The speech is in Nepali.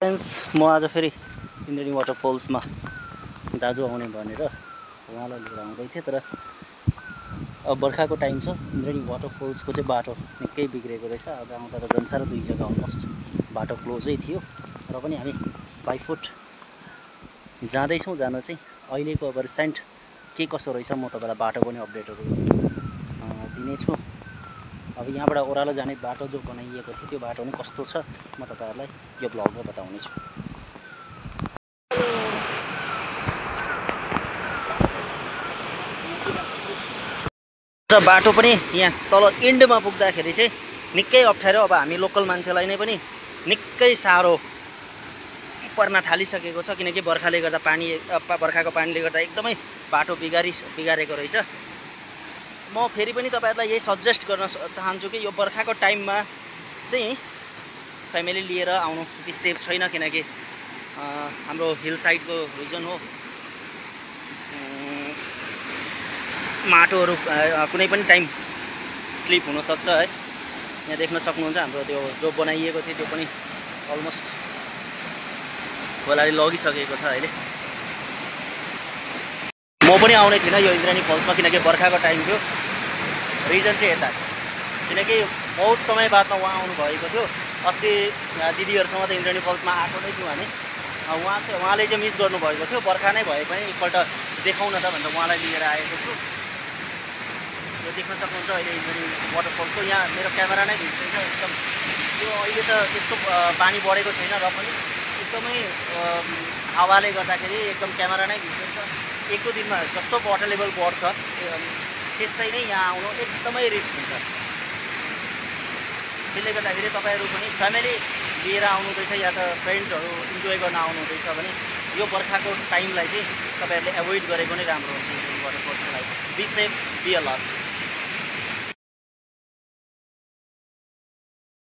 फ्रेन्ड्स, म आज फेरि इन्द्रेणी वाटरफल्समा दाजु आउने भनेर उहाँलाई लिएर आउँदै थिएँ। तर अब बर्खाको टाइम छ, इन्द्रेणी वाटरफल्सको चाहिँ बाटो निकै बिग्रेको रहेछ। आज आउँदा त जनसार दुई जग्गा अलमोस्ट बाटो क्लोजै थियो, र पनि हामी बाई फुट जाँदैछौँ। जान चाहिँ अहिलेको अब रिसेन्ट के कसो रहेछ म तपाईँलाई बाटो पनि अपडेटहरू दिनेछु। अब यहाँबाट ओह्रालो जाने बाटो जो बनाइएको थियो त्यो बाटो पनि कस्तो छ म तपाईँहरूलाई यो ब्लगमा बताउनेछु। बाटो पनि यहाँ तल एन्डमा पुग्दाखेरि चाहिँ निकै अप्ठ्यारो। अब हामी लोकल मान्छेलाई नै पनि निकै साह्रो पर्न थालिसकेको छ, किनकि बर्खाले गर्दा बर्खाको पानीले गर्दा एकदमै बाटो बिगारेको रहेछ। म फेरि पनि तपाईँहरूलाई यही सजेस्ट गर्न चाहन्छु कि यो बर्खाको टाइममा चाहिँ फ्यामिली लिएर आउनु त्यति सेफ छैन, किनकि हाम्रो हिल साइडको रिजन हो। माटोहरू कुनै पनि टाइम स्लिप हुनसक्छ है। यहाँ देख्न सक्नुहुन्छ हाम्रो त्यो जो बनाइएको थियो त्यो पनि अलमोस्ट खोलाले लगिसकेको छ अहिले। म पनि आउने थिइनँ यो इन्द्रेणी फल्समा, किनकि बर्खाको टाइम थियो। रिजन चाहिँ यता, किनकि बहुत समय बादमा उहाँ आउनुभएको थियो। अस्ति दिदीहरूसँग त इन्द्रेणी फल्समा आएको नै थियौँ हामी। उहाँले चाहिँ मिस गर्नुभएको थियो। बर्खा नै भए पनि एकपल्ट देखाउन त भनेर उहाँलाई लिएर आएको छु। यो देख्न सक्नुहुन्छ अहिले इन्द्रेणी वाटरफलको यहाँ मेरो क्यामेरा नै भिज्दैछ एकदम। यो अहिले त त्यस्तो पानी बढेको छैन, र पनि एकदमै हावाले गर्दाखेरि एकदम क्यामेरा नै भिज्दैछ। एक दुई दिनमा जस्तो वाटर लेभल बढ्छ त्यस्तै नै यहाँ आउनु एकदमै रिस्क हुन्छ। त्यसले गर्दाखेरि तपाईँहरू पनि फ्यामिली लिएर आउनुहुँदैछ या त फ्रेन्ड्सहरू इन्जोय गर्न आउनुहुँदैछ भने यो बर्खाको टाइमलाई चाहिँ तपाईँहरूले एभोइड गरेको नै राम्रो हुन्छ। वाटरफल्सको लागि बी सेफ, बी अलर्ट।